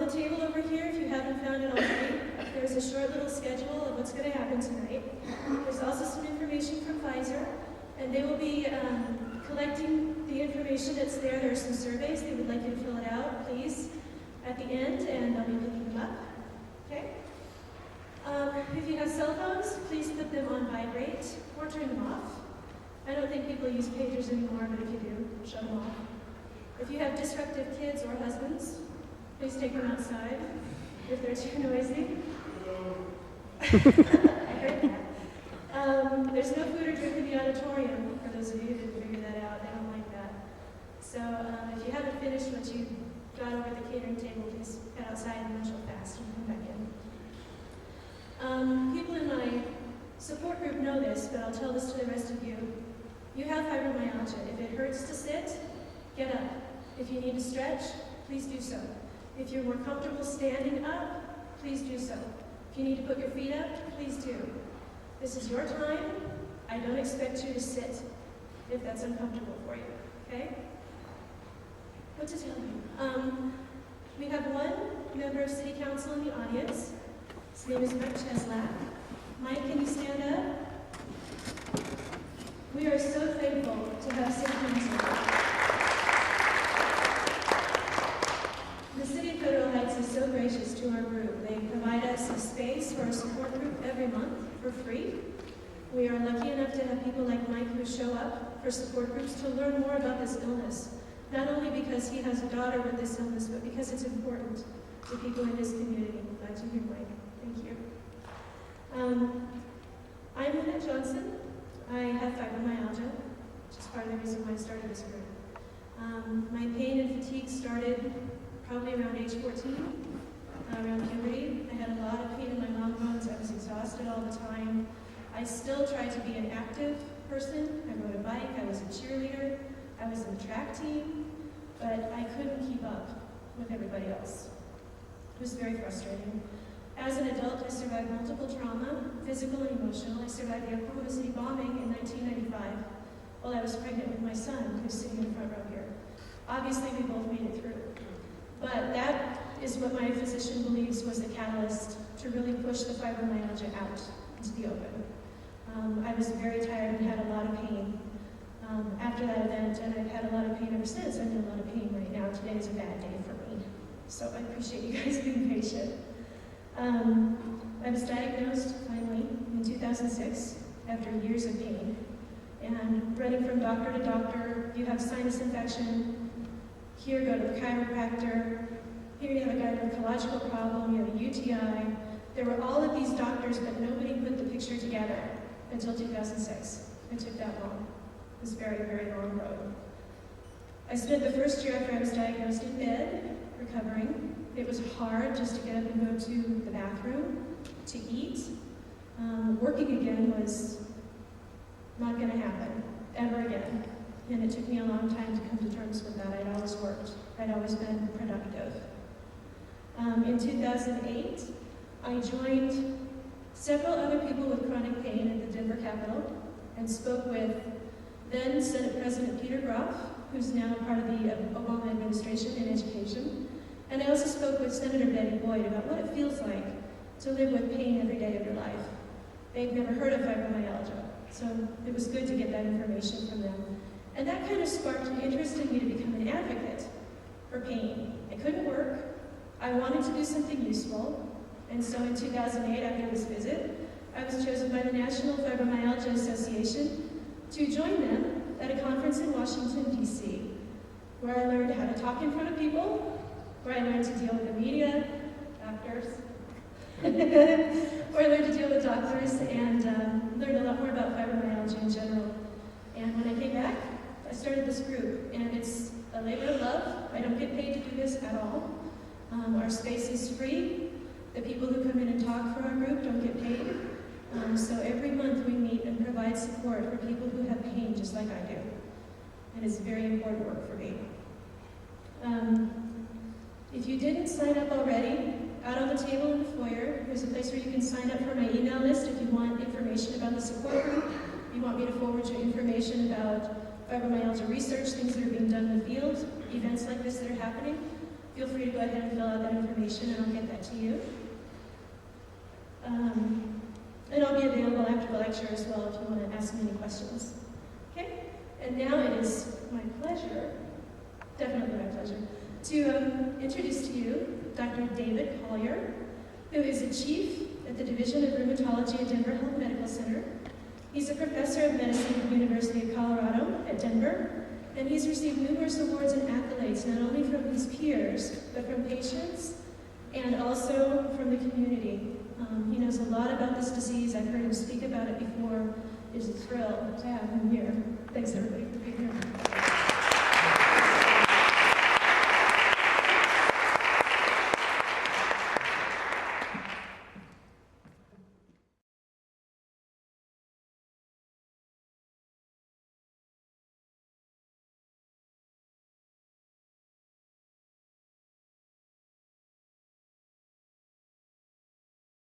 the table over here, if you haven't found it already, there's a short little schedule of what's going to happen tonight. There's also some information from Pfizer, and they will be collecting the information that's there. There are some surveys. They would like you to fill it out, please, at the end, and I'll be picking them up. Okay? If you have cell phones, please put them on vibrate or turn them off. I don't think people use pagers anymore, but if you do, shut them off. If you have disruptive kids or husbands, please take them outside if they're too noisy. I heard that. There's no food or drink in the auditorium, for those of you who didn't figure that out. They don't like that. So if you haven't finished what you got over at the catering table, please head outside and lunch real fast and come back in. People in my support group know this, but I'll tell this to the rest of you. You have fibromyalgia. If it hurts to sit, get up. If you need to stretch, please do so. If you're more comfortable standing up, please do so. If you need to put your feet up, please do. This is your time. I don't expect you to sit if that's uncomfortable for you, okay? What to tell you? We have one member of City Council in the audience. His name is Mike Cheslak. Mike, can you stand up? We are so thankful to have City Council. The City of Federal Heights is so gracious to our group. They provide us a space for our support group every month for free. We are lucky enough to have people like Mike who show up for support groups to learn more about this illness. Not only because he has a daughter with this illness, but because it's important to people in his community. Glad to hear, Mike. Thank you. I'm Lynette Johnson. I have fibromyalgia, which is part of the reason why I started this group. My pain and fatigue started probably around age 14, around puberty. I had a lot of pain in my long bones. I was exhausted all the time. I still tried to be an active person. I rode a bike. I was a cheerleader. I was in the track team, but I couldn't keep up with everybody else. It was very frustrating. As an adult, I survived multiple trauma, physical and emotional. I survived the Oklahoma City bombing in 1995 while I was pregnant with my son, who's sitting in the front row here. Obviously, we both made it through. But that is what my physician believes was the catalyst to really push the fibromyalgia out into the open. I was very tired and had a lot of pain after that event, and I've had a lot of pain ever since. I'm in a lot of pain right now. Today is a bad day for me. So I appreciate you guys being patient. I was diagnosed finally in 2006 after years of pain. And running from doctor to doctor, you have sinus infection, here go to the chiropractor, here you have a gynecological problem, you have a UTI. There were all of these doctors, but nobody put the picture together until 2006. It took that long. It was a very, very long road. I spent the first year after I was diagnosed in bed, recovering. It was hard just to get up and go to the bathroom, to eat. Working again was not going to happen, ever again. And it took me a long time to come to terms with that. I'd always worked. I'd always been productive. In 2008, I joined several other people with chronic pain at the Denver Capitol and spoke with then Senate President Peter Groff, who's now part of the Obama administration in education. And I also spoke with Senator Betty Boyd about what it feels like to live with pain every day of your life. They've never heard of fibromyalgia, so it was good to get that information from them. And that kind of sparked an interest in me to become an advocate for pain. I couldn't work. I wanted to do something useful. And so in 2008, after this visit, I was chosen by the National Fibromyalgia Association to join them at a conference in Washington, D.C., where I learned how to talk in front of people, where I learned to deal with the media, doctors, where I learned to deal with doctors and learned a lot more about fibromyalgia in general. And when I came back, I started this group, and it's a labor of love. I don't get paid to do this at all. Our space is free. The people who come in and talk for our group don't get paid. So every month we meet and provide support for people who have pain just like I do. And it's very important work for me. If you didn't sign up already, out on the table in the foyer, there's a place where you can sign up for my email list if you want information about the support group. You want me to forward you information about fibromyalgia research, things that are being done in the field, events like this that are happening. Feel free to go ahead and fill out that information. information, and I'll get that to you. And I'll be available after the lecture as well if you want to ask me any questions. Okay? And now it is my pleasure, definitely my pleasure, to introduce to you Dr. David Collier, who is a chief at the Division of Rheumatology at Denver Health Medical Center. He's a professor of medicine at the University of Colorado at Denver, and he's received numerous awards and accolades, not only from his peers, but from patients and also from the community. He knows a lot about this disease. I've heard him speak about it before. It's a thrill to have him here. Thanks, everybody, for being here.